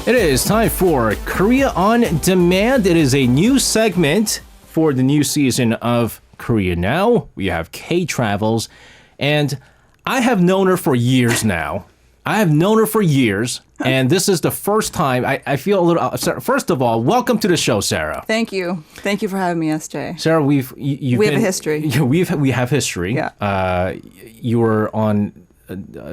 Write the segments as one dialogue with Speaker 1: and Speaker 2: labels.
Speaker 1: It is time for Korea on Demand. It is a new segment for the new season of Korea Now. We have K Travels, and I have known her for years now. And this is the first time I feel a little. First of all, welcome to the show, Sarah.
Speaker 2: Thank you for having me, SJ.
Speaker 1: Sarah, we have
Speaker 2: a history.
Speaker 1: Yeah, we have history.
Speaker 2: Yeah.
Speaker 1: You were on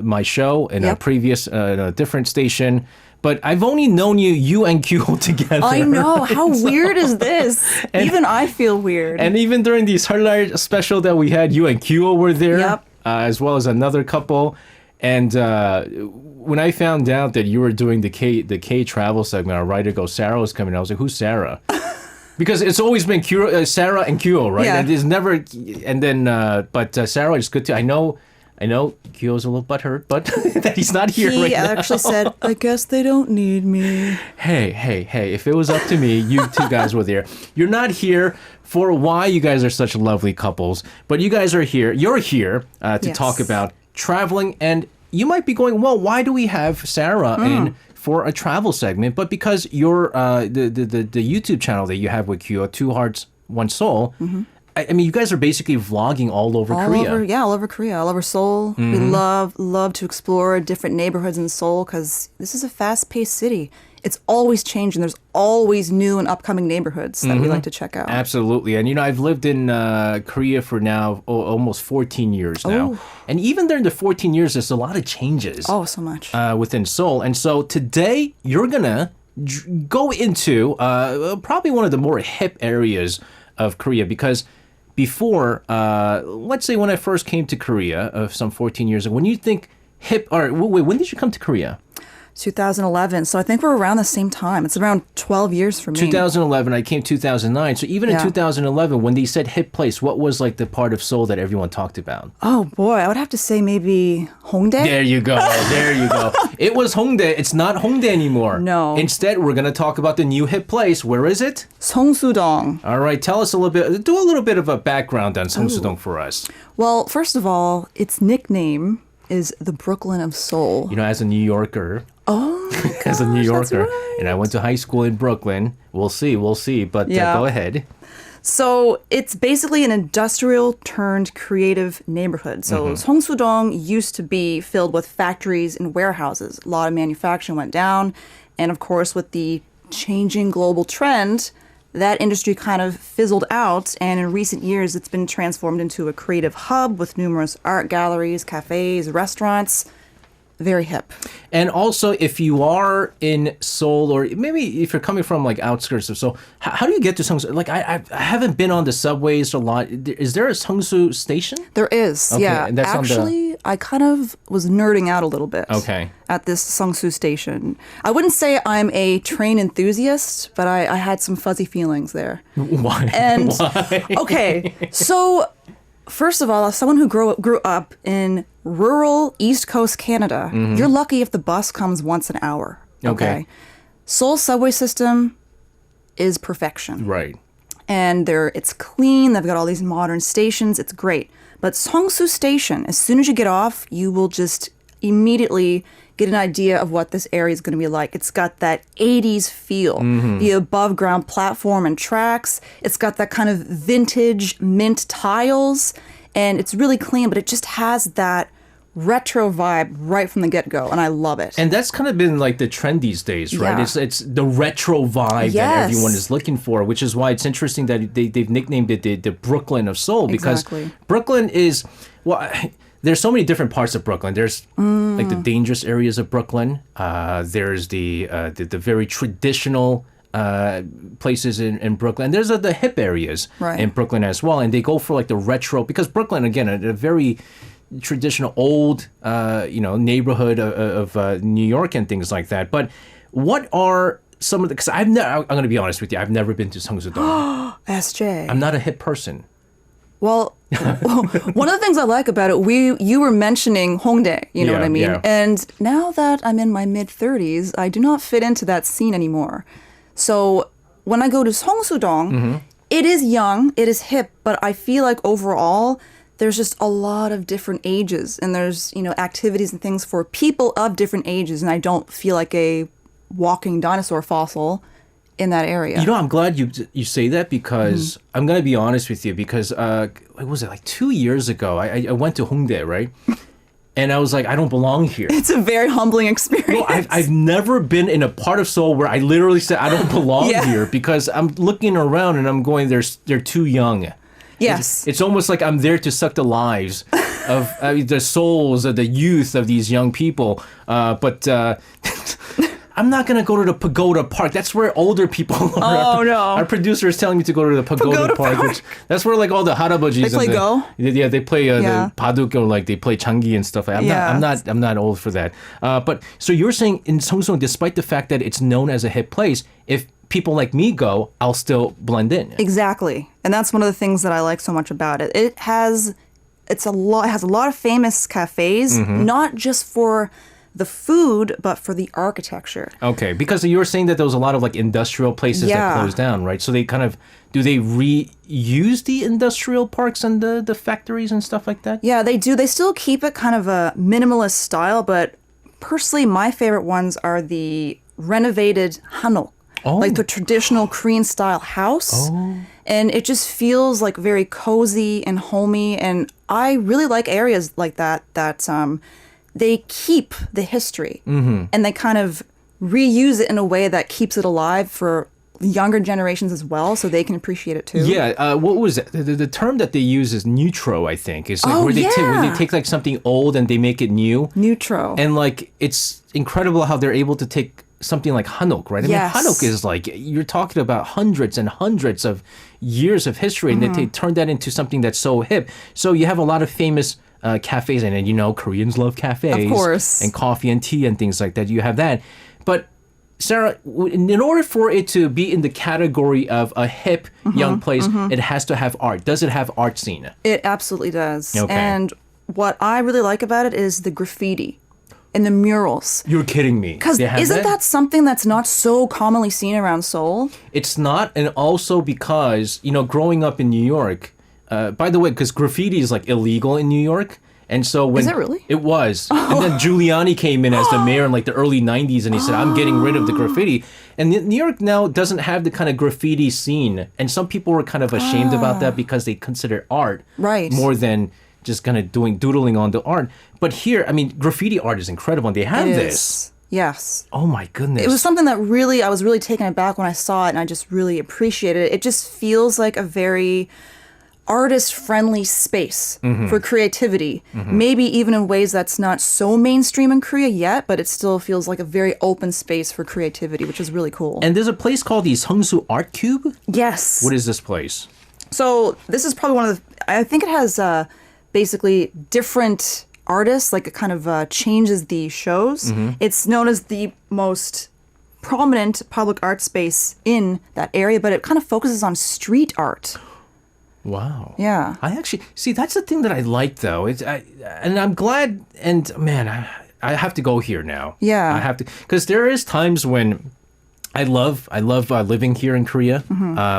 Speaker 1: my show in a previous different station. But I've only known you and Q together.
Speaker 2: I know. How weird is this? Even I feel weird.
Speaker 1: And even during the Seoul special that we had, you and Q were there.
Speaker 2: Yep.
Speaker 1: As well as another couple. And when I found out that you were doing the K travel segment, our writer goes, Sarah was coming. I was like, who's Sarah? Because it's always been Sarah and Q, right?
Speaker 2: Yeah.
Speaker 1: And it's never. And then, but Sarah is good too. I know Kyo's a little butthurt, but that he's not here right now.
Speaker 2: He actually said, I guess they don't need me.
Speaker 1: Hey, if it was up to me, you two guys were there. You're not here for why you guys are such lovely couples, but you guys are here. You're here to talk about traveling, and you might be going, well, why do we have Sarah in for a travel segment? But because you're the YouTube channel that you have with Kyo, Two Hearts, One Soul, I mean, you guys are basically vlogging all over Korea.
Speaker 2: All over Korea, all over Seoul. We love to explore different neighborhoods in Seoul because this is a fast-paced city. It's always changing. There's always new and upcoming neighborhoods that we like to check out.
Speaker 1: Absolutely. And, I've lived in Korea for now almost 14 years now. And even during the 14 years, there's a lot of changes.
Speaker 2: Oh, so much.
Speaker 1: Within Seoul. And so today, you're going to go into probably one of the more hip areas of Korea because before, let's say when I first came to Korea some 14 years ago, when you think hip, or wait, when did you come to Korea?
Speaker 2: 2011. So I think we're around the same time. It's around 12 years for me.
Speaker 1: 2011, I came 2009. So even in 2011, when they said hip place, what was like the part of Seoul that everyone talked about?
Speaker 2: Oh boy, I would have to say maybe Hongdae.
Speaker 1: There you go. It was Hongdae. It's not Hongdae anymore.
Speaker 2: No.
Speaker 1: Instead, we're going to talk about the new hip place. Where is it?
Speaker 2: Seongsu-dong.
Speaker 1: All right, tell us a little bit, do a little bit of a background on Seongsu-dong for us.
Speaker 2: Well, first of all, its nickname is the Brooklyn of Seoul.
Speaker 1: As a New Yorker.
Speaker 2: Oh,
Speaker 1: as a New Yorker,
Speaker 2: that's right.
Speaker 1: And I went to high school in Brooklyn. We'll see, but go ahead.
Speaker 2: So it's basically an industrial turned creative neighborhood. So Seongsu-dong used to be filled with factories and warehouses. A lot of manufacturing went down. And of course, with the changing global trend, that industry kind of fizzled out. And in recent years, it's been transformed into a creative hub with numerous art galleries, cafes, restaurants. Very hip.
Speaker 1: And also, if you are in Seoul, or maybe if you're coming from like outskirts of Seoul, how do you get to Seongsu? Like, I haven't been on the subways a lot. Is there a Seongsu station?
Speaker 2: There is,
Speaker 1: okay,
Speaker 2: yeah.
Speaker 1: And that's
Speaker 2: actually, I kind of was nerding out a little bit.
Speaker 1: Okay.
Speaker 2: At this Seongsu station. I wouldn't say I'm a train enthusiast, but I had some fuzzy feelings there.
Speaker 1: Why?
Speaker 2: And
Speaker 1: Why?
Speaker 2: Okay, so first of all, as someone who grew up in rural East Coast Canada, you're lucky if the bus comes once an hour. Okay. Seoul's subway system is perfection.
Speaker 1: Right.
Speaker 2: And it's clean. They've got all these modern stations. It's great. But Seongsu Station, as soon as you get off, you will just immediately get an idea of what this area is going to be like. It's got that 80s feel, the above ground platform and tracks. It's got that kind of vintage mint tiles, and it's really clean, but it just has that retro vibe right from the get-go, and I love it.
Speaker 1: And that's kind of been like the trend these days, right?
Speaker 2: Yeah.
Speaker 1: It's the retro vibe that everyone is looking for, which is why it's interesting that they've nicknamed it the Brooklyn of Seoul, because Brooklyn is, well, there's so many different parts of Brooklyn. There's like the dangerous areas of Brooklyn. There's the very traditional places in Brooklyn. There's the hip areas in Brooklyn as well, and they go for like the retro, because Brooklyn, again, a very traditional old neighborhood of New York and things like that. But what are some of the, because I'm going to be honest with you, I've never been to Seongsu-dong.
Speaker 2: SJ.
Speaker 1: I'm not a hip person.
Speaker 2: Well, one of the things I like about it, you were mentioning Hongdae, you know what I mean?
Speaker 1: Yeah.
Speaker 2: And now that I'm in my mid-30s, I do not fit into that scene anymore. So when I go to Seongsu-dong, it is young, it is hip, but I feel like overall, there's just a lot of different ages, and there's, activities and things for people of different ages, and I don't feel like a walking dinosaur fossil in that area.
Speaker 1: You know, I'm glad you say that because I'm going to be honest with you because, what was it, like 2 years ago, I went to Hongdae, right? And I was like, I don't belong here.
Speaker 2: It's a very humbling experience.
Speaker 1: Well, I've never been in a part of Seoul where I literally said, I don't belong here because I'm looking around and I'm going, they're too young.
Speaker 2: Yes.
Speaker 1: It's almost like I'm there to suck the lives of the souls of the youth of these young people. But I'm not going to go to the Pagoda Park. That's where older people are.
Speaker 2: Oh, no.
Speaker 1: Our producer is telling me to go to the Pagoda Park. Which, that's where like all the harabojis.
Speaker 2: They play Go?
Speaker 1: Yeah, they play the baduk or like they play changi and stuff. I'm not old for that. But so you're saying in Seongsu-dong, despite the fact that it's known as a hip place, if people like me go, I'll still blend in.
Speaker 2: Exactly. And that's one of the things that I like so much about it. It has a lot of famous cafes, not just for the food, but for the architecture.
Speaker 1: Okay, because you were saying that there was a lot of like industrial places that closed down, right? So they do they reuse the industrial parks and the factories and stuff like that?
Speaker 2: Yeah, they do. They still keep it kind of a minimalist style, but personally, my favorite ones are the renovated hanok. Like the traditional Korean style house. And it just feels like very cozy and homey. And I really like areas like that they keep the history and they kind of reuse it in a way that keeps it alive for younger generations as well, so they can appreciate it too.
Speaker 1: Yeah, what was it? The term that they use is neutro, I think. It's like where they take like something old and they make it new.
Speaker 2: Neutro.
Speaker 1: And like it's incredible how they're able to take something like hanok, right? I mean, hanok is like, you're talking about hundreds and hundreds of years of history and they turn that into something that's so hip. So you have a lot of famous cafes, and you know, Koreans love cafes.
Speaker 2: Of course.
Speaker 1: And coffee and tea and things like that. You have that. But Sarah, in order for it to be in the category of a hip young place, it has to have art. Does it have art scene?
Speaker 2: It absolutely does.
Speaker 1: Okay.
Speaker 2: And what I really like about it is the graffiti and the murals.
Speaker 1: You're kidding me.
Speaker 2: Because isn't that something that's not so commonly seen around Seoul?
Speaker 1: It's not, and also because, you know, growing up in New York, by the way, because graffiti is like illegal in New York. And so when
Speaker 2: is it really?
Speaker 1: It was. And then Giuliani came in as the mayor in like the early 90s and he said, I'm getting rid of the graffiti. And New York now doesn't have the kind of graffiti scene. And some people were kind of ashamed about that because they consider art more than just kind of doodling on the art. But here, I mean, graffiti art is incredible and they have this.
Speaker 2: Yes.
Speaker 1: Oh my goodness.
Speaker 2: It was something that I was really taken aback when I saw it, and I just really appreciated it. It just feels like a very artist-friendly space for creativity. Maybe even in ways that's not so mainstream in Korea yet, but it still feels like a very open space for creativity, which is really cool.
Speaker 1: And there's a place called the Seongsu Art Cube?
Speaker 2: Yes.
Speaker 1: What is this place?
Speaker 2: So this is probably one of the, I think it has basically different artists, like it kind of changes the shows. It's known as the most prominent public art space in that area, but it kind of focuses on street art.
Speaker 1: Wow.
Speaker 2: Yeah.
Speaker 1: I actually see that's the thing that I like though. And I'm glad. And man, I have to go here now.
Speaker 2: Yeah.
Speaker 1: I have to, because there is times when I love living here in Korea,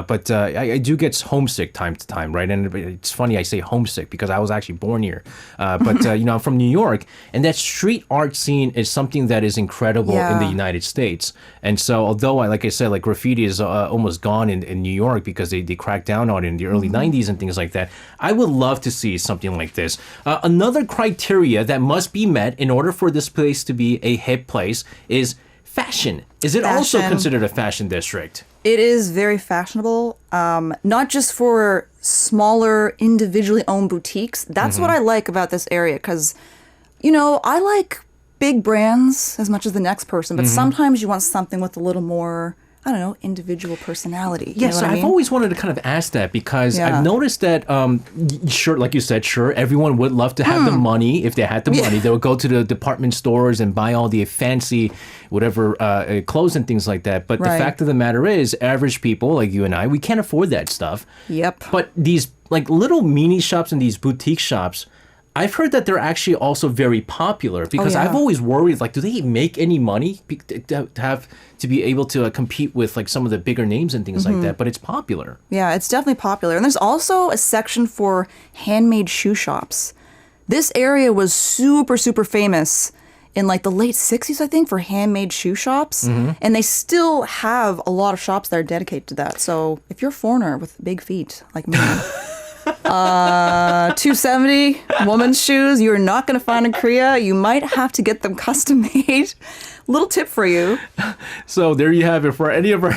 Speaker 1: but I do get homesick time to time, right? And it's funny I say homesick because I was actually born here, but you know, I'm from New York, and that street art scene is something that is incredible in the United States. And so, although like I said, like graffiti is almost gone in New York because they cracked down on it in the early 90s and things like that, I would love to see something like this. Another criteria that must be met in order for this place to be a hip place is fashion. Is it also considered a fashion district?
Speaker 2: It is very fashionable, not just for smaller, individually owned boutiques. That's what I like about this area because, you know, I like big brands as much as the next person, but sometimes you want something with a little more, I don't know, individual personality.
Speaker 1: Yes, I've always wanted to kind of ask that because I've noticed that, sure, like you said, sure, everyone would love to have the money. If they had the money, they would go to the department stores and buy all the fancy, whatever, clothes and things like that. But the fact of the matter is, average people like you and I, we can't afford that stuff.
Speaker 2: Yep.
Speaker 1: But these like little mini shops and these boutique shops, I've heard that they're actually also very popular because I've always worried, like, do they make any money to be able to compete with like some of the bigger names and things like that? But it's popular.
Speaker 2: Yeah, it's definitely popular. And there's also a section for handmade shoe shops. This area was super, super famous in like the late 60s, I think, for handmade shoe shops. And they still have a lot of shops that are dedicated to that. So if you're a foreigner with big feet like me, 270 woman's shoes you're not going to find in Korea. You might have to get them custom made. Little tip for you.
Speaker 1: So there you have it for any of our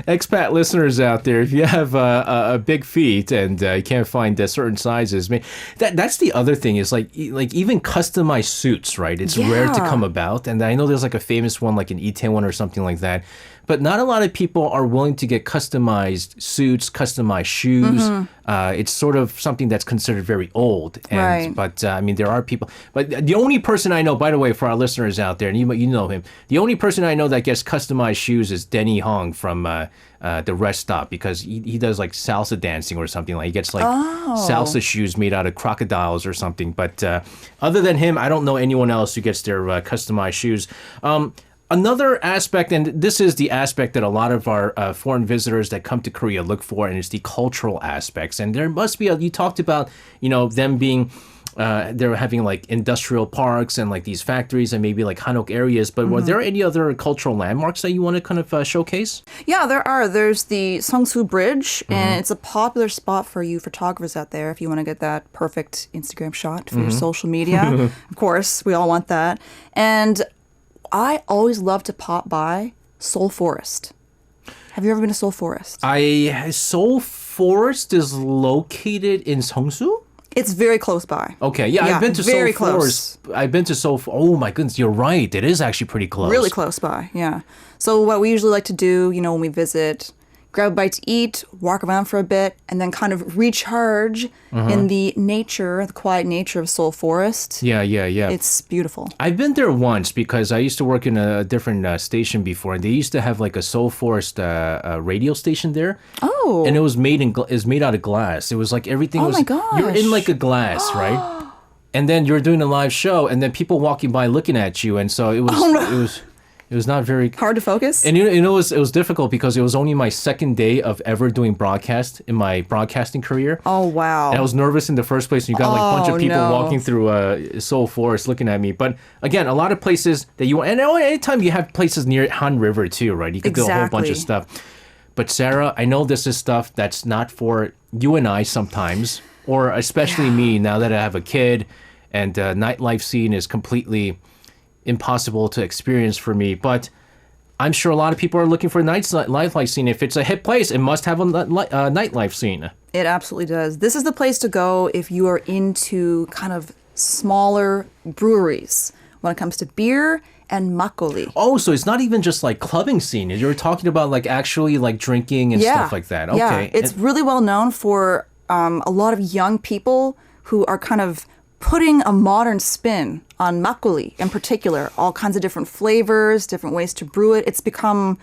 Speaker 1: expat listeners out there. If you have a big feet and you can't find certain sizes, that's the other thing is like even customized suits, right? It's rare to come about. And I know there's like a famous one, like an Itaewon or something like that. But not a lot of people are willing to get customized suits, customized shoes. It's sort of something that's considered very old. And, But I mean, there are people. But the only person I know, by the way, for our listeners out there, and you know him, the only person I know that gets customized shoes is Denny Hong from the Rest Stop, because he does like salsa dancing or something. Like he gets like salsa shoes made out of crocodiles or something. But other than him, I don't know anyone else who gets their customized shoes. Another aspect, and this is the aspect that a lot of our foreign visitors that come to Korea look for, and it's the cultural aspects. And there must be, you talked about, them being, they're having like industrial parks and like these factories and maybe like Hanok areas. But were there any other cultural landmarks that you want to kind of showcase?
Speaker 2: Yeah, there are. There's the Seongsu Bridge, and it's a popular spot for you photographers out there if you want to get that perfect Instagram shot for your social media. Of course, we all want that. And I always love to pop by Seoul Forest. Have you ever been to Seoul Forest?
Speaker 1: Seoul Forest is located in Seongsu?
Speaker 2: It's very close by.
Speaker 1: Okay, yeah, I've been to Seoul Forest. I've been to Seoul. Oh my goodness, you're right. It is actually pretty close.
Speaker 2: Really close by, yeah. So what we usually like to do, when we visit, grab a bite to eat, walk around for a bit, and then kind of recharge in the quiet nature of Seoul Forest.
Speaker 1: Yeah.
Speaker 2: It's beautiful.
Speaker 1: I've been there once because I used to work in a different station before, and they used to have like a Seoul Forest radio station there.
Speaker 2: Oh.
Speaker 1: And it was made out of glass. It was like everything was.
Speaker 2: Oh my gosh.
Speaker 1: You're in like a glass, right? And then you're doing a live show, and then people walking by looking at you, and so it was. It was not very
Speaker 2: hard to focus.
Speaker 1: And it was difficult because it was only my second day of ever doing broadcast in my broadcasting career.
Speaker 2: Oh, wow.
Speaker 1: And I was nervous in the first place. And you got like a bunch of people walking through Seoul Forest looking at me. But again, a lot of places that and anytime you have places near Han River too, right? You could do a whole bunch of stuff. But Sarah, I know this is stuff that's not for you and I sometimes, or especially me now that I have a kid and nightlife scene is completely impossible to experience for me, but I'm sure a lot of people are looking for a nightlife scene. If it's a hit place, it must have a nightlife scene.
Speaker 2: It absolutely does. This is the place to go if you are into kind of smaller breweries when it comes to beer and makgeolli.
Speaker 1: Oh, so it's not even just like clubbing scene. You're talking about like actually like drinking and stuff like that. Okay.
Speaker 2: Yeah, it's really well known for a lot of young people who are kind of putting a modern spin on makgeolli in particular, all kinds of different flavors, different ways to brew it. It's become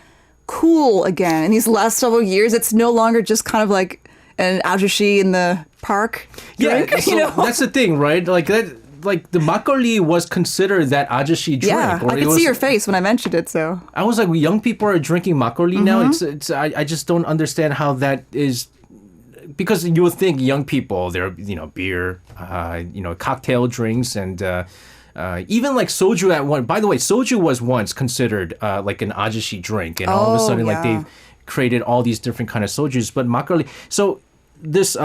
Speaker 2: cool again. In these last several years, it's no longer just kind of like an ajushi in the park drink.
Speaker 1: Yeah, so that's the thing, right? Like that. Like the makgeolli was considered that ajushi drink.
Speaker 2: Yeah, I could see your face when I mentioned it. So
Speaker 1: I was like, young people are drinking makgeolli now. I just don't understand how that is. Because you would think young people, they're, beer, cocktail drinks, and even like soju at one. By the way, soju was once considered like an ajushi drink, and all of a sudden, like they've created all these different kind of sojus. But makgeolli, so this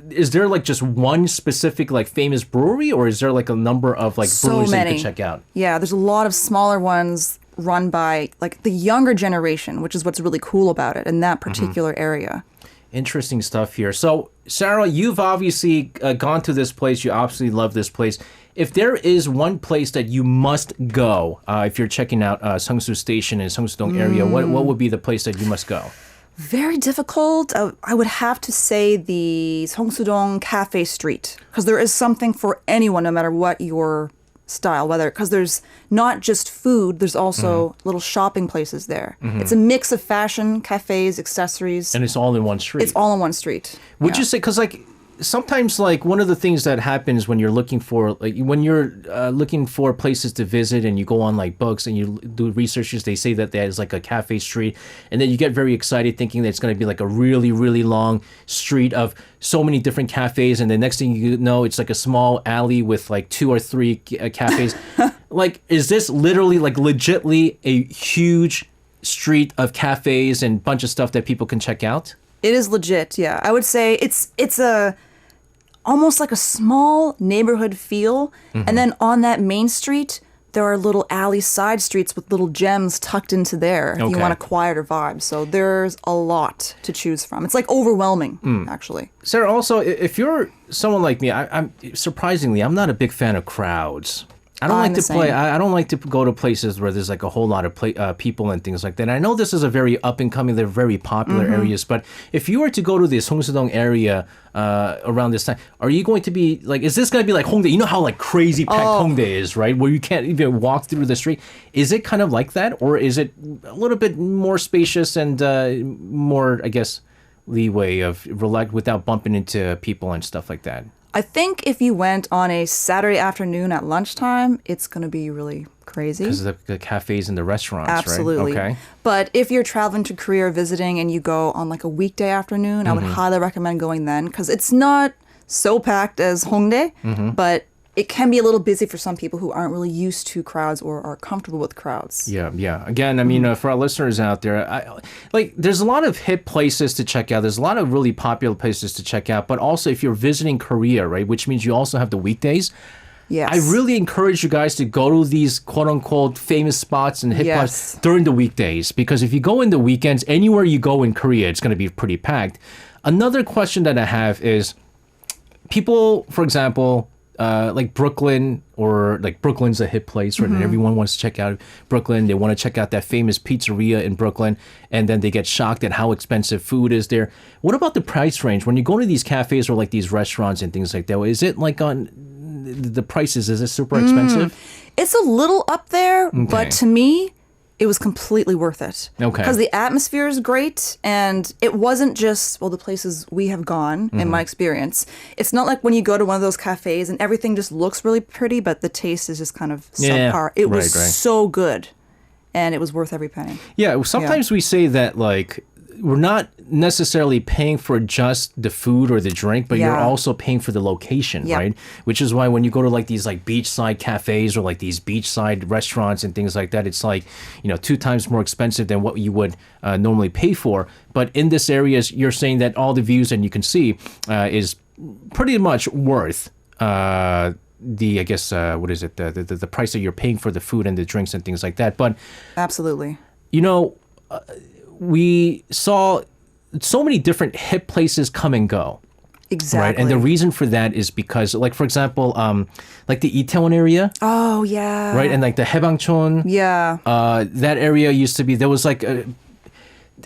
Speaker 1: is there like just one specific like famous brewery, or is there like a number of like breweries that you can check out?
Speaker 2: Yeah, there's a lot of smaller ones run by like the younger generation, which is what's really cool about it in that particular area.
Speaker 1: Interesting stuff here. So, Sarah, you've obviously gone to this place. You obviously love this place. If there is one place that you must go, if you're checking out Seongsu Station in Seongsu-dong area, what would be the place that you must go?
Speaker 2: Very difficult. I would have to say the Seongsu-dong Cafe Street, because there is something for anyone, no matter what your style, because there's not just food, there's also little shopping places there. It's a mix of fashion, cafes, accessories.
Speaker 1: And it's all in one street.
Speaker 2: It's all in one street.
Speaker 1: Would you say, because like sometimes like one of the things that happens when you're looking for looking for places to visit and you go on like books and you do researches, they say that there's like a cafe street, and then you get very excited thinking that it's going to be like a really, really long street of so many different cafes, and the next thing you know, it's like a small alley with like 2 or 3 cafes. Like, is this literally like legitly a huge street of cafes and bunch of stuff that people can check out?
Speaker 2: It is legit, yeah. I would say it's a almost like a small neighborhood feel, and then on that main street, there are little alley side streets with little gems tucked into there if you want a quieter vibe. So there's a lot to choose from. It's like overwhelming, actually.
Speaker 1: Sarah, also, if you're someone like me, I'm surprisingly, I'm not a big fan of crowds. I don't like to play. I don't like to go to places where there's like a whole lot of people and things like that. And I know this is a very up and coming, they're very popular areas. But if you were to go to the Seongsu-dong area around this time, are you going to be like? Is this going to be like Hongdae? You know how like crazy packed Hongdae is, right? Where you can't even walk through the street. Is it kind of like that, or is it a little bit more spacious and more, I guess, leeway of relax without bumping into people and stuff like that?
Speaker 2: I think if you went on a Saturday afternoon at lunchtime, it's going to be really crazy.
Speaker 1: Because of the cafes and the restaurants,
Speaker 2: Absolutely.
Speaker 1: Right? Okay.
Speaker 2: But if you're traveling to Korea or visiting and you go on like a weekday afternoon, I would highly recommend going then, because it's not so packed as Hongdae, but it can be a little busy for some people who aren't really used to crowds or are comfortable with crowds.
Speaker 1: Yeah. Again, I mean, for our listeners out there, there's a lot of hip places to check out. There's a lot of really popular places to check out. But also, if you're visiting Korea, right, which means you also have the weekdays.
Speaker 2: Yes.
Speaker 1: I really encourage you guys to go to these quote-unquote famous spots and hip spots during the weekdays. Because if you go in the weekends, anywhere you go in Korea, it's going to be pretty packed. Another question that I have is, people, for example, like Brooklyn, or like Brooklyn's a hip place, right? And everyone wants to check out Brooklyn. They want to check out that famous pizzeria in Brooklyn, and then they get shocked at how expensive food is there. What about the price range? When you go to these cafes or like these restaurants and things like that, is it like on the prices? Is it super expensive?
Speaker 2: It's a little up there, but to me, it was completely worth it.
Speaker 1: Okay.
Speaker 2: Because the atmosphere is great, and it wasn't just, well, the places we have gone, in my experience. It's not like when you go to one of those cafes and everything just looks really pretty, but the taste is just kind of subpar. It was so good, and it was worth every penny.
Speaker 1: Yeah, sometimes we say that, like, we're not necessarily paying for just the food or the drink, but you're also paying for the location, right? Which is why when you go to like these like beachside cafes or like these beachside restaurants and things like that, it's like, 2 times more expensive than what you would normally pay for. But in this area, you're saying that all the views that you can see is pretty much worth the, I guess, what is it? The price that you're paying for the food and the drinks and things like that. But
Speaker 2: absolutely,
Speaker 1: we saw so many different hip places come and go.
Speaker 2: Exactly.
Speaker 1: Right? And the reason for that is because, like, for example, like the Itaewon area.
Speaker 2: Oh, yeah.
Speaker 1: Right? And like the Haebangchon.
Speaker 2: Yeah.
Speaker 1: That area used to be, there was like,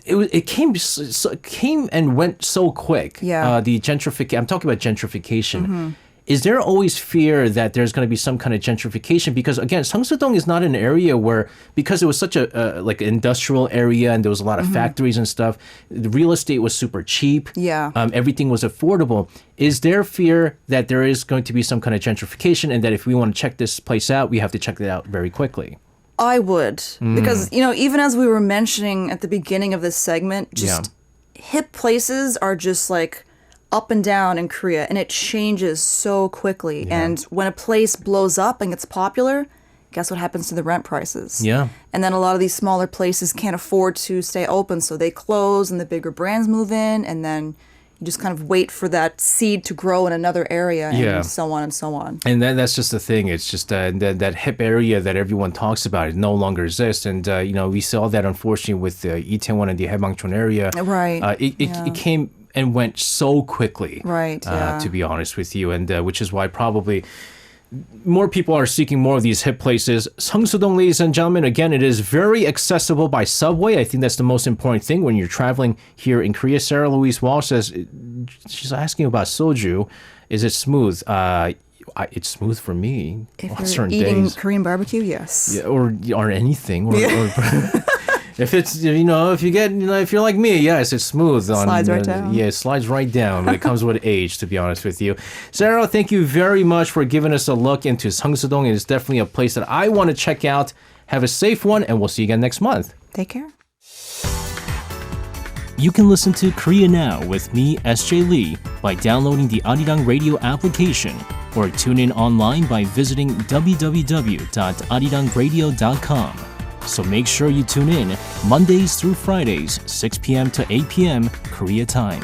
Speaker 1: it came and went so quick.
Speaker 2: Yeah.
Speaker 1: The gentrification, I'm talking about gentrification. Is there always fear that there's going to be some kind of gentrification? Because again, Seongsu-dong is not an area where, because it was such a like industrial area and there was a lot of factories and stuff, the real estate was super cheap.
Speaker 2: Yeah.
Speaker 1: Everything was affordable. Is there fear that there is going to be some kind of gentrification, and that if we want to check this place out, we have to check it out very quickly?
Speaker 2: I would. Because, even as we were mentioning at the beginning of this segment, just hip places are just like up and down in Korea, and it changes so quickly. And when a place blows up and gets popular, guess what happens to the rent prices?
Speaker 1: Yeah.
Speaker 2: And then a lot of these smaller places can't afford to stay open, so they close and the bigger brands move in, and then you just kind of wait for that seed to grow in another area, and so on and so on.
Speaker 1: And that's just the thing. It's just that hip area that everyone talks about, it no longer exists. And, we saw that, unfortunately, with the Itaewon and the Haebangchon area.
Speaker 2: Right.
Speaker 1: It came and went so quickly,
Speaker 2: right?
Speaker 1: To be honest with you, and which is why probably more people are seeking more of these hip places. Seongsu-dong, ladies and gentlemen, again, it is very accessible by subway. I think that's the most important thing when you're traveling here in Korea. Sarah Louise Walsh says, she's asking about soju. Is it smooth? It's smooth for me
Speaker 2: if
Speaker 1: on
Speaker 2: you're
Speaker 1: certain
Speaker 2: eating
Speaker 1: days.
Speaker 2: Korean barbecue, yes.
Speaker 1: Yeah, or anything. Or If it's, if you get, if you're like me, yes, it's smooth.
Speaker 2: Slides right down.
Speaker 1: Yeah, it slides right down when it comes with age, to be honest with you. Sarah, thank you very much for giving us a look into Seongsu-dong. It is definitely a place that I want to check out. Have a safe one, and we'll see you again next month.
Speaker 2: Take care.
Speaker 3: You can listen to Korea Now with me, SJ Lee, by downloading the Arirang Radio application or tune in online by visiting www.arirangradio.com. So make sure you tune in Mondays through Fridays, 6 p.m. to 8 p.m. Korea time.